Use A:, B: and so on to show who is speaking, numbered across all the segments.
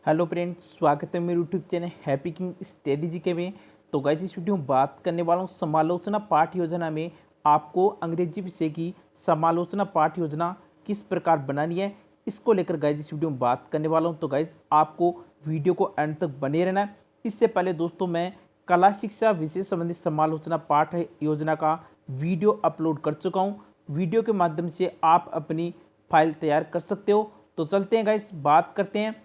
A: Hello friends, स्वागत है मेरे YouTube channel happy king study GK में। तो गाइस इस वीडियो में बात करने वाला हूँ समालोचना पाठ योजना में आपको अंग्रेजी विषय की समालोचना पाठ योजना किस प्रकार बनानी है, इसको लेकर गाइस इस वीडियो में बात करने वाला हूँ। तो गाइस आपको वीडियो को अंत तक बने रहना है। इससे पहले दोस्तों मैं कला शिक्षा विषय संबंधित समालोचना पाठ योजना का वीडियो अपलोड कर चुका हूँ। वीडियो के माध्यम से आप अपनी फाइल तैयार कर सकते हो। तो चलते हैं गाइस, बात करते हैं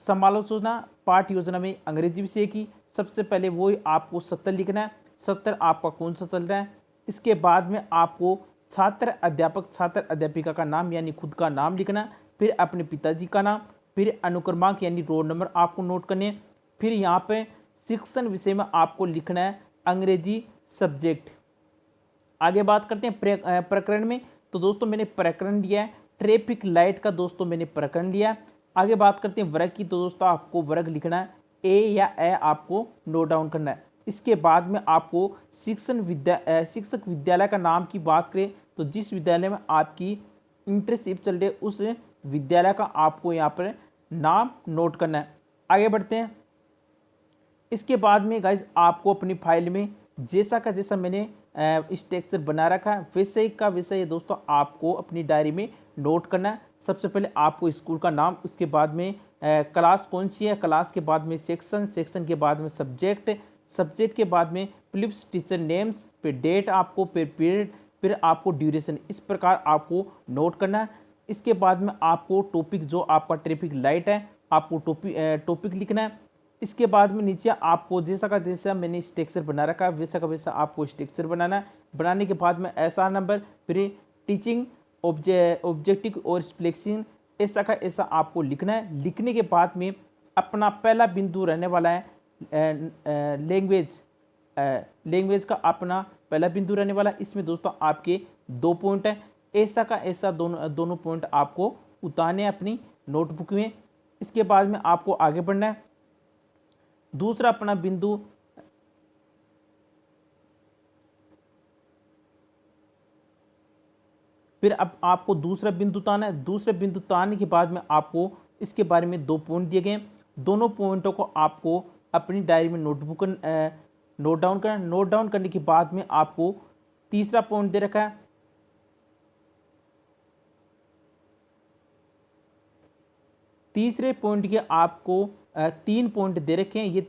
A: समालोचना पाठ योजना में अंग्रेजी विषय की। सबसे पहले वो आपको सत्र लिखना है। सत्र आपका कौन सा चल रहा है। इसके बाद में आपको छात्र अध्यापक छात्र अध्यापिका का नाम यानी खुद का नाम लिखना है, फिर अपने पिताजी का नाम, फिर अनुक्रमांक यानी रोल नंबर आपको नोट करने हैं। फिर यहाँ पे शिक्षण विषय में आपको लिखना है अंग्रेजी सब्जेक्ट। आगे बात करते हैं प्रकरण में। तो दोस्तों मैंने प्रकरण लिया है ट्रैफिक लाइट का। दोस्तों मैंने प्रकरण लिया है। आगे बात करते हैं वर्ग की। तो दोस्तों आपको वर्ग लिखना है, ए या ए आपको नोट डाउन करना है। इसके बाद में आपको शिक्षक विद्यालय का नाम की बात करें तो जिस विद्यालय में आपकी इंटर्नशिप चल रही है उस विद्यालय का आपको यहाँ पर नाम नोट करना है। आगे बढ़ते हैं। इसके बाद में गाइज आपको अपनी फाइल में जैसा का जैसा मैंने स्ट्रक्चर बना रखा है वैसे का वैसे दोस्तों आपको अपनी डायरी में नोट करना है। सबसे पहले आपको स्कूल का नाम, उसके बाद में क्लास कौन सी है, क्लास के बाद में सेक्शन, सेक्शन के बाद में सब्जेक्ट, सब्जेक्ट के बाद में फिलिप्स टीचर नेम्स, फिर डेट आपको, फिर पीरियड, फिर आपको ड्यूरेशन। इस प्रकार आपको नोट करना है। इसके बाद में आपको टॉपिक जो आपका ट्रैफिक लाइट है आपको टॉपिक लिखना है। इसके बाद में नीचे आपको जैसा का जैसा मैंने स्ट्रक्चर बना रखा है वैसा का वैसा आपको स्ट्रक्चर बनाना है। बनाने के बाद में ऐसा नंबर, फिर टीचिंग ऑब्जेक्टिव और स्प्लेक्सिंग, ऐसा का ऐसा आपको लिखना है। लिखने के बाद में अपना पहला बिंदु रहने वाला है लैंग्वेज। लैंग्वेज का अपना पहला बिंदु रहने वाला है। इसमें दोस्तों आपके 2 पॉइंट है। ऐसा का ऐसा दोनों पॉइंट आपको उतारने हैं अपनी नोटबुक में। इसके बाद में आपको आगे बढ़ना है। दूसरा अपना बिंदु फिर अब आपको दूसरा बिंदु ताना है। दूसरे बिंदु ताने के बाद में आपको इसके बारे में 2 पॉइंट दिए गए। दोनों पॉइंटों को आपको अपनी डायरी में नोट डाउन करना। नोट डाउन करने के बाद में आपको तीसरा पॉइंट दे रखा है। तीसरे पॉइंट के आपको 3 पॉइंट दे रखे हैं। ये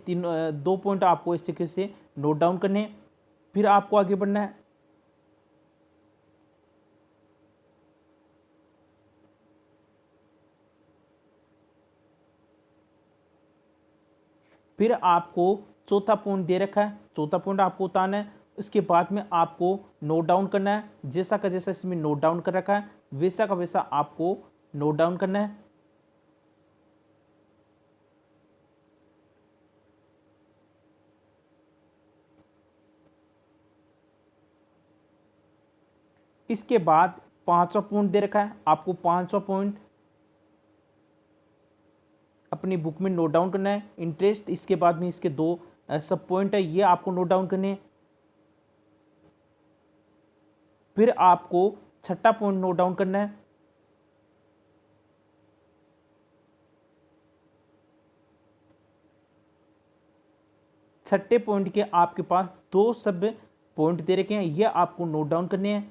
A: 2 पॉइंट आपको इस तरीके से नोट डाउन करने हैं। फिर आपको आगे बढ़ना है। फिर आपको चौथा पॉइंट दे रखा है, चौथा पॉइंट आपको उतारना है। उसके बाद में आपको नोट डाउन करना है। जैसा का जैसा इसमें नोट डाउन कर रखा है वैसा का वैसा आपको नोट डाउन करना है। इसके बाद 5वां पॉइंट दे रखा है। आपको 5वां पॉइंट अपनी बुक में नोट डाउन करना है, इंटरेस्ट। इसके बाद में इसके 2 सब पॉइंट है, ये आपको नोट डाउन करने हैं। फिर आपको छठा पॉइंट नोट डाउन करना है। छठे पॉइंट के आपके पास 2 सब पॉइंट दे रखे हैं, ये आपको नोट डाउन करने हैं।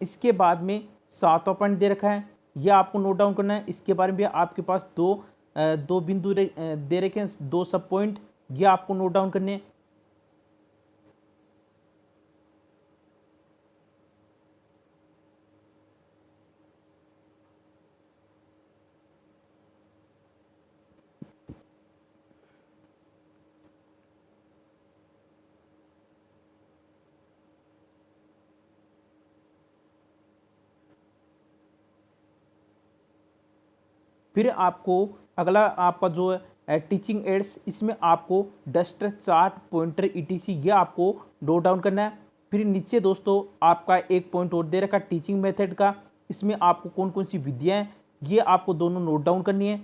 A: इसके बाद में 7वां पॉइंट दे रखा है, यह आपको नोट डाउन करना है। इसके बारे में भी आपके पास दो बिंदु दे रखे हैं, 2 सब पॉइंट, ये आपको नोट डाउन करने हैं। फिर आपको अगला आपका जो है टीचिंग एड्स, इसमें आपको डस्टर, चार्ट, पॉइंटर, ईटीसी ये आपको नोट डाउन करना है। फिर नीचे दोस्तों आपका एक पॉइंट और दे रखा टीचिंग मेथड का, इसमें आपको कौन कौन सी विधियाँ हैं ये आपको दोनों नोट डाउन करनी है।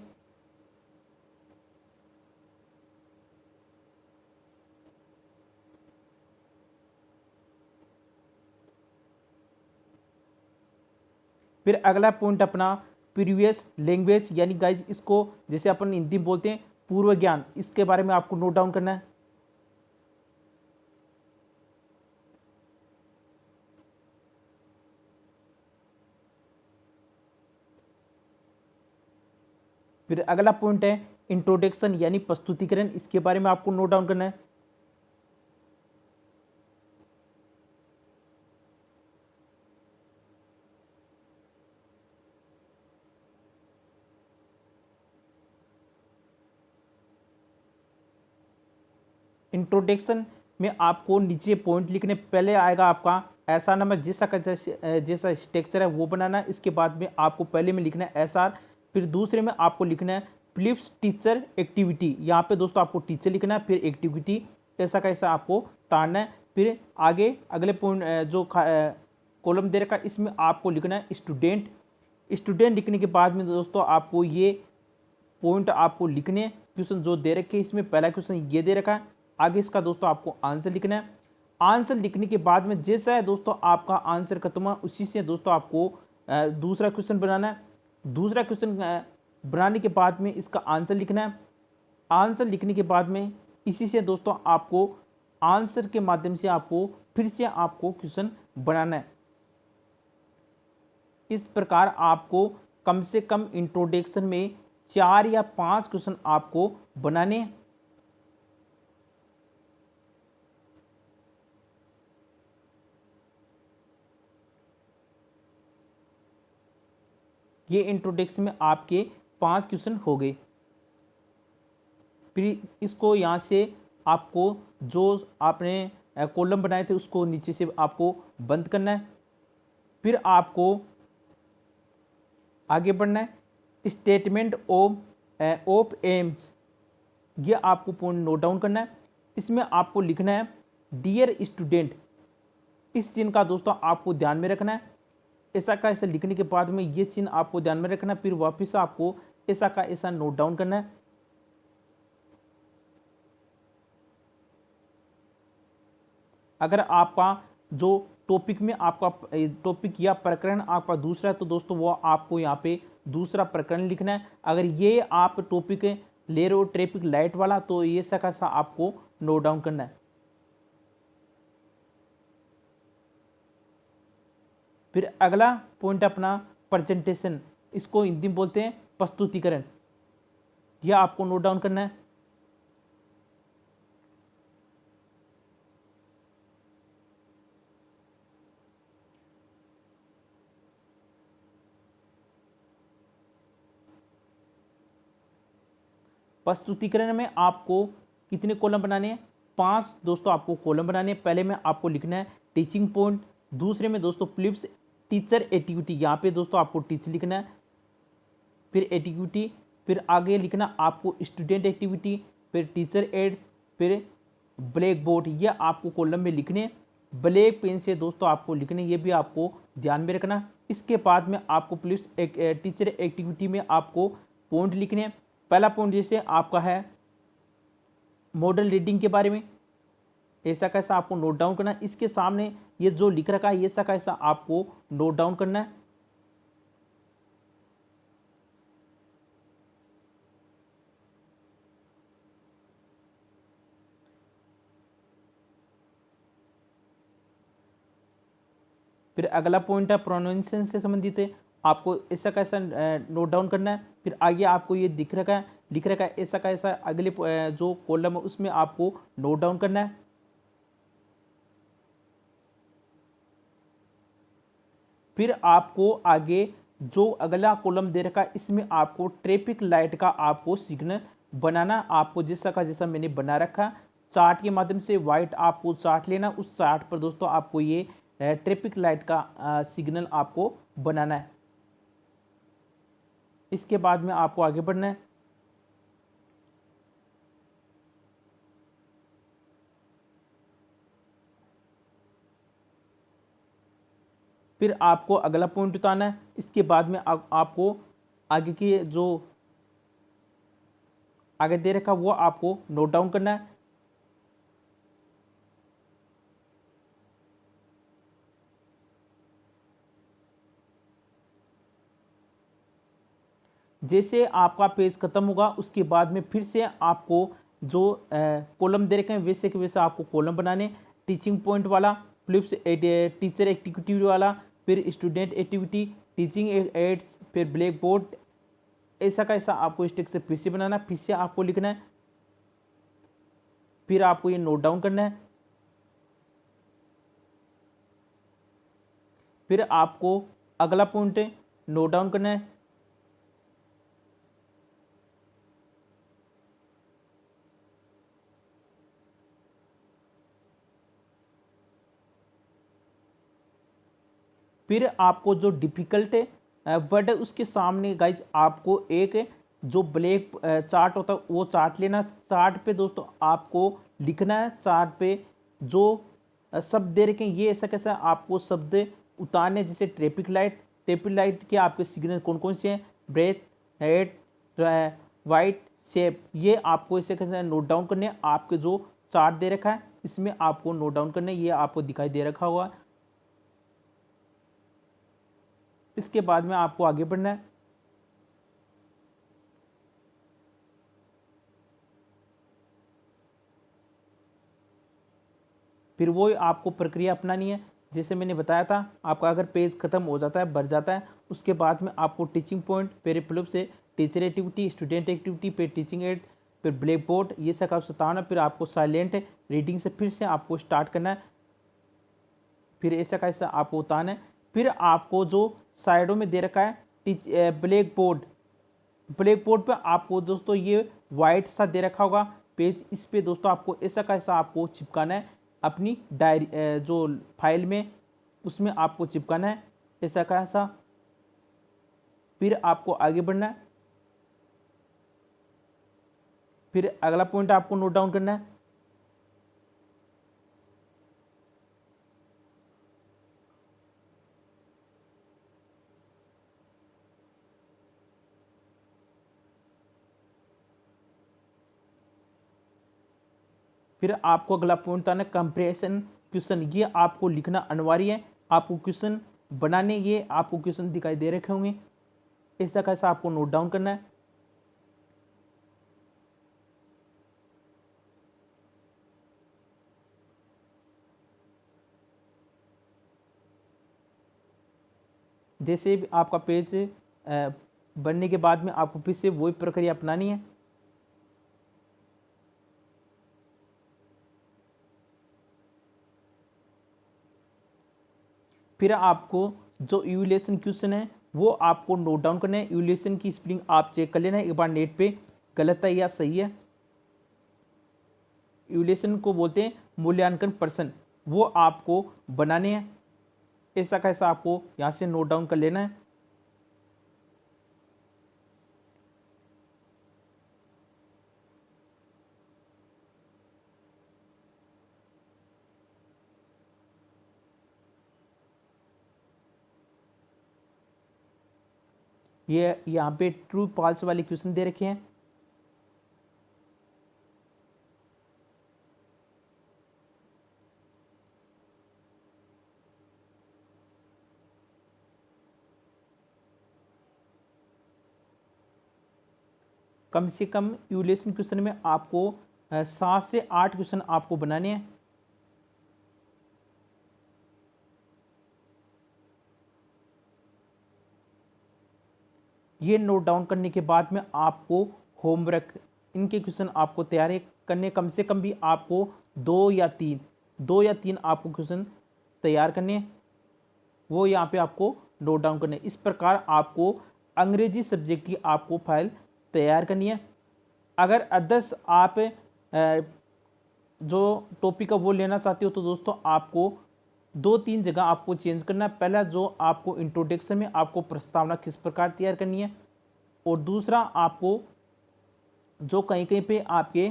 A: फिर अगला पॉइंट अपना प्रीवियस लैंग्वेज, यानी गाइज इसको जैसे अपन हिंदी में बोलते हैं पूर्व ज्ञान, इसके बारे में आपको नोट डाउन करना है। फिर अगला पॉइंट है इंट्रोडक्शन यानी प्रस्तुतिकरण, इसके बारे में आपको नोट डाउन करना है। इंट्रोडक्शन में आपको नीचे पॉइंट लिखने, पहले आएगा आपका ऐसा नंबर जैसा का जैसा स्ट्रक्चर है वो बनाना है। इसके बाद में आपको पहले में लिखना है एसआर, फिर दूसरे में आपको लिखना है फिलिप्स टीचर एक्टिविटी, यहाँ पे दोस्तों आपको टीचर लिखना है, फिर एक्टिविटी ऐसा कैसा आपको तारना है। फिर आगे अगले पॉइंट जो कॉलम दे रखा है इसमें आपको लिखना है स्टूडेंट। स्टूडेंट लिखने के बाद में दोस्तों आपको ये पॉइंट आपको लिखने हैं। क्वेश्चन जो दे रखे हैं इसमें पहला क्वेश्चन ये दे रखा है, आगे इसका दोस्तों आपको आंसर लिखना है। आंसर लिखने के बाद में जैसा है दोस्तों आपका आंसर खत्म हुआ, उसी से दोस्तों आपको दूसरा क्वेश्चन बनाना है। दूसरा क्वेश्चन बनाने के बाद में इसका आंसर लिखना है। आंसर लिखने के बाद में इसी से दोस्तों आपको आंसर के माध्यम से आपको फिर से आपको क्वेश्चन बनाना है। इस प्रकार आपको कम से कम इंट्रोडक्शन में 4 या 5 क्वेश्चन आपको बनाने हैं। ये इंट्रोडक्शन में आपके 5 क्वेश्चन हो गए। फिर इसको यहाँ से आपको जो आपने कॉलम बनाए थे उसको नीचे से आपको बंद करना है। फिर आपको आगे बढ़ना है। स्टेटमेंट ऑफ एम्स, ये आपको पॉइंट नोट डाउन करना है। इसमें आपको लिखना है डियर स्टूडेंट, इस चिन्ह का दोस्तों आपको ध्यान में रखना है। ऐसा का ऐसा लिखने के बाद में ये चिन्ह आपको ध्यान में रखना है। फिर वापस आपको ऐसा का ऐसा नोट डाउन करना है। अगर आपका जो टॉपिक में आपका टॉपिक या प्रकरण आपका दूसरा है तो दोस्तों वो आपको यहाँ पे दूसरा प्रकरण लिखना है। अगर ये आप टॉपिक ले रहे हो ट्रैफिक लाइट वाला तो ये ऐसा का आपको नोट डाउन करना है। फिर अगला पॉइंट अपना प्रेजेंटेशन, इसको हिंदी में बोलते हैं प्रस्तुतिकरण, यह आपको नोट डाउन करना है। प्रस्तुतिकरण में आपको कितने कॉलम बनाने हैं? 5 दोस्तों आपको कॉलम बनाने हैं। पहले में आपको लिखना है टीचिंग पॉइंट, दूसरे में दोस्तों फिलिप्स टीचर एक्टिविटी, यहाँ पे दोस्तों आपको टीचर लिखना है, फिर एक्टिविटी, फिर आगे लिखना आपको स्टूडेंट एक्टिविटी, फिर टीचर एड्स, फिर ब्लैक बोर्ड, ये आपको कॉलम में लिखने। ब्लैक पेन से दोस्तों आपको लिखने, ये भी आपको ध्यान में रखना। इसके बाद में आपको फिलिप्स टीचर एक्टिविटी में आपको पॉइंट लिखने। पहला पॉइंट जैसे आपका है मॉडल रीडिंग के बारे में, ऐसा कैसा आपको नोट डाउन करना है। इसके सामने ये जो लिख रखा है ऐसा कैसा आपको नोट डाउन करना है। फिर अगला पॉइंट है प्रोनाउंसिएशन से संबंधित है, आपको ऐसा कैसा नोट डाउन करना है। फिर आगे आपको ये लिख रखा है ऐसा कैसा अगले जो कॉलम है उसमें आपको नोट डाउन करना है। फिर आपको आगे जो अगला कॉलम दे रखा है इसमें आपको ट्रैफिक लाइट का आपको सिग्नल बनाना। आपको जैसा का जैसा मैंने बना रखा चार्ट के माध्यम से वाइट आपको चार्ट लेना, उस चार्ट पर दोस्तों आपको ये ट्रैफिक लाइट का सिग्नल आपको बनाना है। इसके बाद में आपको आगे बढ़ना है। फिर आपको अगला पॉइंट उतारना है। इसके बाद में आपको आगे की जो आगे दे रखा वो आपको नोट डाउन करना है। जैसे आपका पेज खत्म होगा उसके बाद में फिर से आपको जो कॉलम दे रखे हैं वैसे के वैसे आपको कॉलम बनाने, टीचिंग पॉइंट वाला, फ्लिप्स टीचर एक्टिविटी वाला, फिर स्टूडेंट एक्टिविटी, टीचिंग एड्स, फिर ब्लैक बोर्ड, ऐसा का ऐसा आपको स्ट्रक्चर फिर से बनाना, फिर से आपको लिखना है, फिर आपको ये नोट डाउन करना है, फिर आपको अगला पॉइंट नोट डाउन करना है, फिर आपको जो डिफिकल्ट वर्ड है उसके सामने गाइज आपको एक जो ब्लैक चार्ट होता है वो चार्ट लेना, चार्ट पे दोस्तों आपको लिखना है, चार्ट पे जो शब्द दे रखे हैं ये ऐसा कैसा आपको शब्द उतारने, जैसे ट्रैफिक लाइट के आपके सिग्नल कौन कौन से हैं, ब्रेथ, हेड, वाइट, शेप, ये आपको ऐसे कैसे नोट डाउन करने हैं। आपके जो चार्ट दे रखा है इसमें आपको नोट डाउन करने, ये आपको दिखाई दे रखा होगा। इसके बाद में आपको आगे बढ़ना है, फिर वो आपको प्रक्रिया अपनानी है। जैसे मैंने बताया था, आपका अगर पेज खत्म हो जाता है, भर जाता है, उसके बाद में आपको टीचिंग पॉइंट, फिर फ्लिप से टीचर एक्टिविटी, स्टूडेंट एक्टिविटी, फिर टीचिंग एड, फिर ब्लैक बोर्ड, ये सब आप सताना, फिर आपको साइलेंट रीडिंग से फिर से आपको स्टार्ट करना है, फिर ऐसा कैसा आपको उतारना है। फिर आपको जो साइडों में दे रखा है ब्लैक बोर्ड, ब्लैक बोर्ड पर आपको दोस्तों ये वाइट सा दे रखा होगा पेज, इस पे दोस्तों आपको ऐसा कैसा आपको चिपकाना है अपनी डायरी जो फाइल में, उसमें आपको चिपकाना है ऐसा कैसा। फिर आपको आगे बढ़ना है, फिर अगला पॉइंट आपको नोट डाउन करना है, फिर आपको अगला पॉइंट आना है कंप्रेशन क्वेश्चन, ये आपको लिखना अनिवार्य है। आपको क्वेश्चन बनाने, ये आपको क्वेश्चन दिखाई दे रखे होंगे, ऐसा कैसा आपको नोट डाउन करना है। जैसे भी आपका पेज बनने के बाद में आपको फिर से वही प्रक्रिया अपनानी है। फिर आपको जो इवैल्यूएशन क्वेश्चन है वो आपको नोट डाउन करना है। इवैल्यूएशन की स्पेलिंग आप चेक कर लेना एक बार नेट पे, गलत है या सही है। इवैल्यूएशन को बोलते हैं मूल्यांकन प्रश्न, वो आपको बनाने हैं, ऐसा कैसा आपको यहाँ से नोट डाउन कर लेना है। ये यहाँ पे ट्रू फॉल्स वाले क्वेश्चन दे रखे हैं। कम से कम इवैल्यूएशन क्वेश्चन में आपको 7 से 8 क्वेश्चन आपको बनाने हैं। ये नोट डाउन करने के बाद में आपको होमवर्क, इनके क्वेश्चन आपको तैयार करने, कम से कम भी आपको दो या तीन आपको क्वेश्चन तैयार करने हैं, वो यहाँ पे आपको नोट डाउन करने। इस प्रकार आपको अंग्रेजी सब्जेक्ट की आपको फाइल तैयार करनी है। अगर अदर्स आप जो टॉपिक है वो लेना चाहते हो तो दोस्तों आपको 2-3 जगह आपको चेंज करना है। पहला जो आपको इंट्रोडक्शन में आपको प्रस्तावना किस प्रकार तैयार करनी है, और दूसरा आपको जो कहीं कहीं पे आपके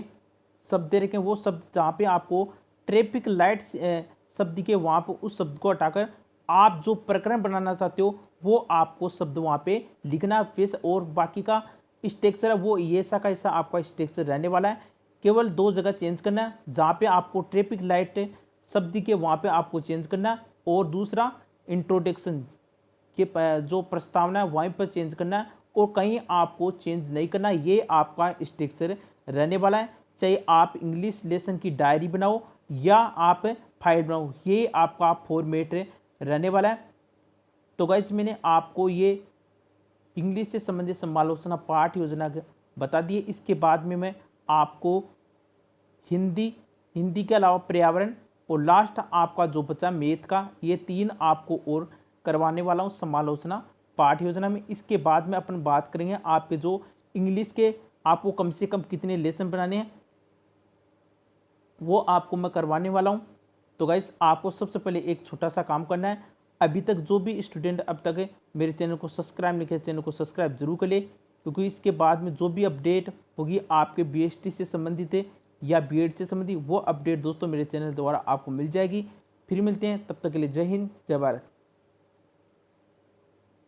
A: शब्द दे रखे हैं वो शब्द जहाँ पे आपको ट्रैफिक लाइट शब्द के वहाँ पर उस शब्द को हटाकर आप जो प्रकरण बनाना चाहते हो वो आपको शब्द वहाँ पे लिखना फेस, और बाकी का स्ट्रक्चर है वो ये सा का ऐसा आपका स्ट्रक्चर रहने वाला है। केवल 2 जगह चेंज करना है, जहाँ पे आपको ट्रैफिक लाइट शब्द के वहाँ पे आपको चेंज करना है, और दूसरा इंट्रोडक्शन के जो प्रस्तावना है वहीं पर चेंज करना है, और कहीं आपको चेंज नहीं करना। ये आपका स्ट्रक्चर रहने वाला है। चाहे आप इंग्लिश लेसन की डायरी बनाओ या आप फाइल बनाओ, ये आपका फॉर्मेट रहने वाला है। तो गाइज मैंने आपको ये इंग्लिश से संबंधित समालोचना पाठ योजना बता दी है। इसके बाद में मैं आपको हिंदी हिंदी के अलावा पर्यावरण और लास्ट आपका जो बचा मैथ का, ये 3 आपको और करवाने वाला हूँ समालोचना पाठ योजना में। इसके बाद में अपन बात करेंगे आपके जो इंग्लिश के आपको कम से कम कितने लेसन बनाने हैं, वो आपको मैं करवाने वाला हूँ। तो गाइस आपको सबसे पहले एक छोटा सा काम करना है। अभी तक जो भी स्टूडेंट अब तक मेरे चैनल को सब्सक्राइब नहीं किया, चैनल को सब्सक्राइब जरूर कर ले, क्योंकि इसके बाद में जो भी अपडेट होगी आपके बीएसटी से संबंधित है या बीएड से संबंधित, वो अपडेट दोस्तों मेरे चैनल द्वारा आपको मिल जाएगी। फिर मिलते हैं, तब तक के लिए जय हिंद जय भारत।